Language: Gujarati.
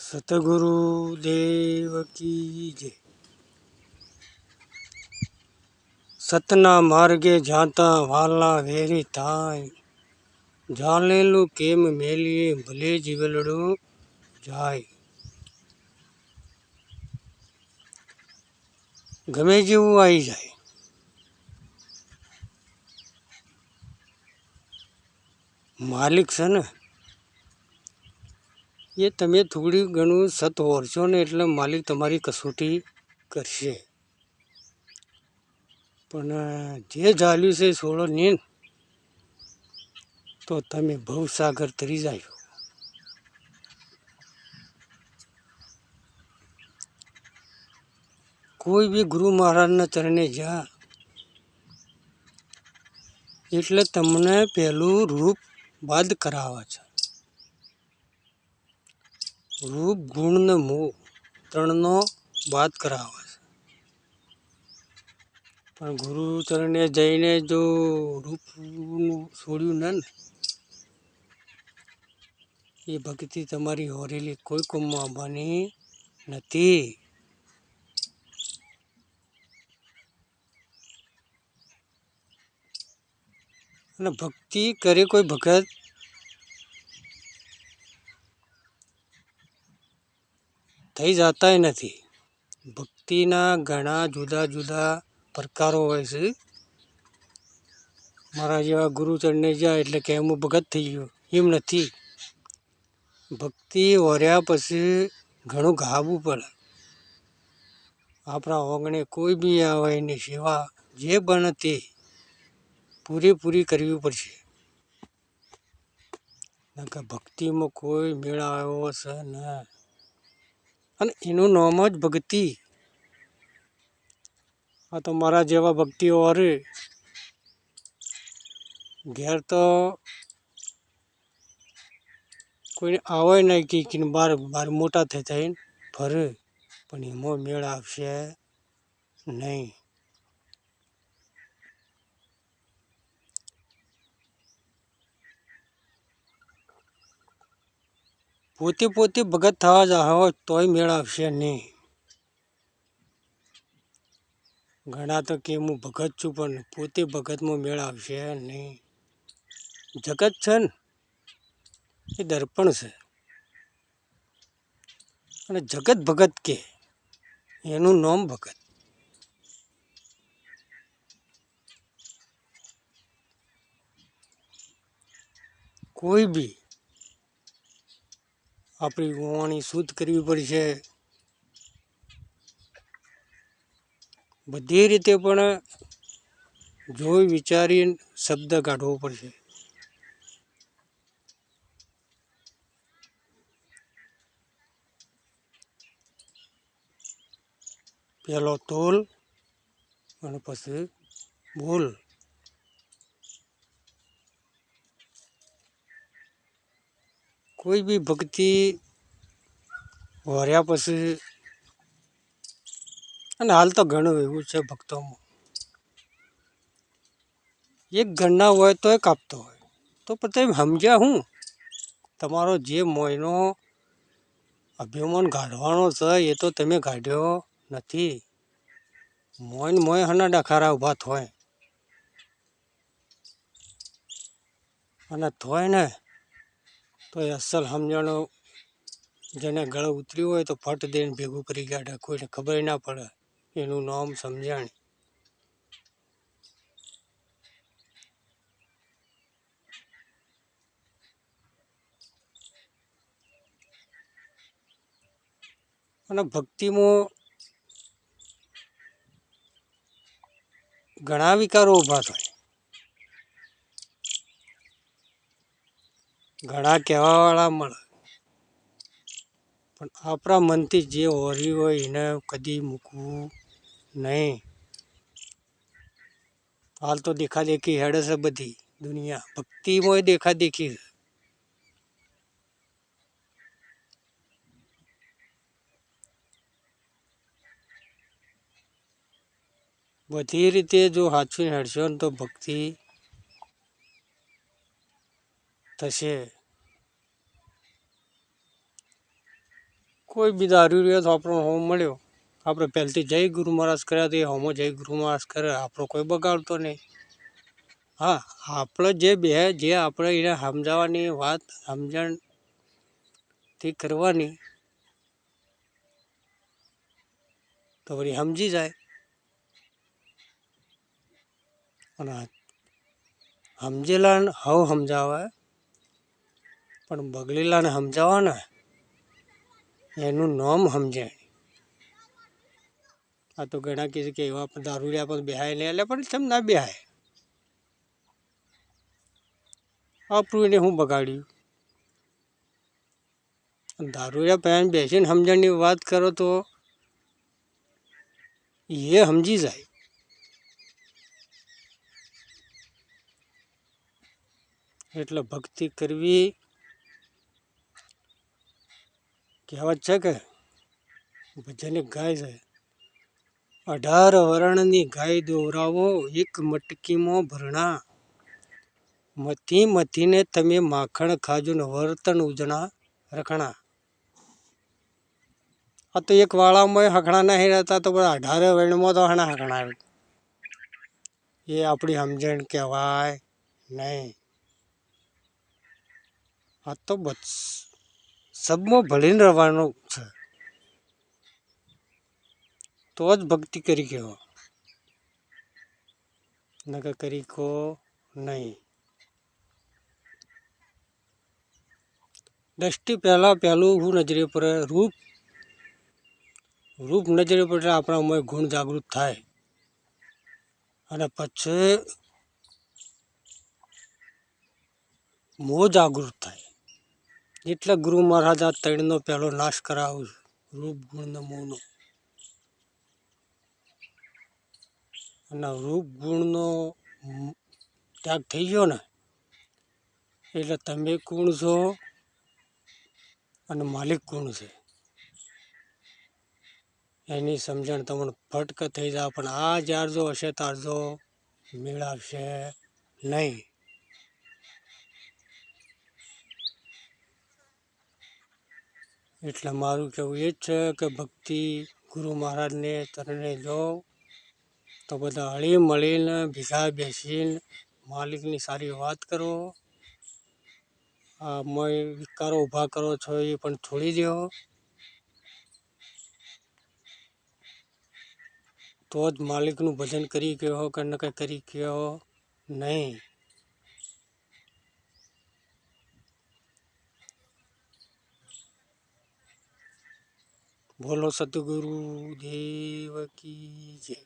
સતગુરુ દેવ કી જય। સતના માર્ગે જાતા વાલા વેરી થાય, જાણેલું કેમ મેલીએ ભલે જીવલડું જાય। ગમે જેવું આવી જાય, માલિક છે ને એ તમે થોડી ઘણું સત હોરશો ને એટલે માલિક તમારી કસોટી કરશે। પણ જે ઝાલ્યું છે છોડો નહીં તો તમે ભવસાગર તરી જાય। કોઈ બી ગુરુ મહારાજના ચરણે જા એટલે તમને પહેલું રૂપ બાદ કરાવે છે। રૂપ ગુણ ને મોહ ત્રણનો બાદ કરાવે છે। પણ ગુરુ ચરણે જઈને જો રૂપ છોડ્યું ને એ ભક્તિ તમારી હોરેલી કોઈ કોમમાં આવવાની નથી। અને ભક્તિ કરે કોઈ ભગત થઈ જતાય નથી। ભક્તિના ઘણા જુદા જુદા પ્રકારો હોય છે। મારા જેવા ગુરુ ચરણે જાય એટલે કે હું ભગત થઈ ગયો, એમ નથી। ભક્તિ વર્યા પછી ઘણું ગાવું પડે। આપણા ઓગણે કોઈ બી આવે એની સેવા જે બને તે પૂરેપૂરી કરવી પડશે। નકર ભક્તિમાં કોઈ મેળ આવ્યો છે નહીં, અને એનું નામ જ ભક્તિ। આ તો મારા જેવા ભક્તિઓ હરે ઘેર તો કોઈ આવે નહીં કે બાર બાર મોટા થઈ થઈને ફરે, પણ એમાં મેળ આવશે નહીં। પોતે પોતે ભગત થવા જાઓ તોય મેળ આવશે નહીં। ઘણા તો કે હું ભગત છું પણ પોતે ભગતમાં મેળ આવશે નહીં। જગત છે ને એ દર્પણ છે, અને જગત ભગત કે એનું નામ ભગત। કોઈ બી આપણી વાણી શુદ્ધ કરવી પડશે, બધી રીતે પણ જોઈ વિચારી શબ્દ કાઢવો પડશે। પહેલો તોલ અને પછી બોલ। કોઈ બી ભક્તિ વર્યા પછી, અને હાલ તો ઘણું એવું છે ભક્તોમાં, એક ઘરના હોય તોય કાપતો હોય તો પછી સમજ્યા હું? તમારો જે મોયનો અભિમાન કાઢવાનો છે એ તો તમે કાઢ્યો નથી। મોય ને મોય હના ડખારા ઊભા થાય, અને થોય ને તો એ અસલ સમજણો જેને ગળે ઉતર્યું હોય તો ફટ દઈને ભેગું કરી કાઢે, કોઈને ખબર ના પડે। એનું નામ સમજણ। અને ભક્તિમાં ઘણા વિકારો ઊભા થાય। ઘણા કહેવાવાળા મળે, પણ આપણા મનથી જે હોર્યું હોય એને કદી મૂકવું નહીં। હાલ તો દેખાદેખી હેડે છે બધી દુનિયા, ભક્તિમાં દેખાદેખી છે। બધી રીતે જો સાચવીને હેડશો ને તો ભક્તિ થશે। કોઈ બી દારૂ રહ્યો તો આપણો હોમ મળ્યો, આપણે પહેલથી જય ગુરુ મહારાજ કર્યા તો એ હોમો જય ગુરુ મહારાજ કરે, આપણો કોઈ બગાડતો નહીં. હા, આપણે જે આપણે એને સમજાવવાની વાત સમજણથી કરવાની તો વળી સમજી જાય. અને સમજેલાને હવ સમજાવે, પણ બગડેલાને સમજાવવા ને એનું નામ સમજે. આ તો ઘણા કહે છે કે એવા દારૂડિયા પણ બેહાય નહીં, એટલે પણ કેમ ના બેહાય? આપણું એને શું બગાડ્યું? દારૂડિયા પાસે બેસીને સમજણની વાત કરો તો એ સમજી જાય. એટલે ભક્તિ કરવી, કહેવત છે કે ભજન ગાય છે, 18 વર્ણની ગાય દોરાવો, એક મટકીમાં ભરણા, મથી મથીને તમે માખણ ખાજો ને વર્તન ઉજણા રખણા. આ તો એક વાળામાં હખણા નહીં રહેતા, તો બધા 18 વર્ણમાં તો હણા હખણા. એ આપણી સમજણ કહેવાય નહીં. આ તો સબમાં ભળીને રહેવાનું છે, તો જ ભક્તિ કરી કહેવો, નકર કરી કહો નહીં. દ્રષ્ટિ પહેલું હું નજરે પડે? રૂપ નજરે પડે આપણામાં ગુણ જાગૃત થાય, અને પછી મોહ જાગૃત થાય. એટલે ગુરુ મહારાજ આ ત્રણનો પહેલો નાશ કરાવું, રૂપ ગુણ ને મોહનો. અને રૂપ ગુણનો ત્યાગ થઈ ગયો ને એટલે તમે કોણ છો અને માલિક કોણ છે એની સમજણ તમને ફટક થઈ જાય. પણ આ જ્યારજો હશે તારજો મેળવશે નહીં. એટલે મારું કહેવું એ જ છે કે ભક્તિ ગુરુ મહારાજને ચરણે જો તો બધા હળી મળીને ભેગા બેસીને માલિકની સારી વાત કરો. આ મય વિકારો ઊભા કરો છો એ પણ છોડી દો, તો જ માલિકનું ભજન કરી ગયો કે ન કંઈ કરી ગયો નહીં. બોલો સતગુરુ દેવ કી જય.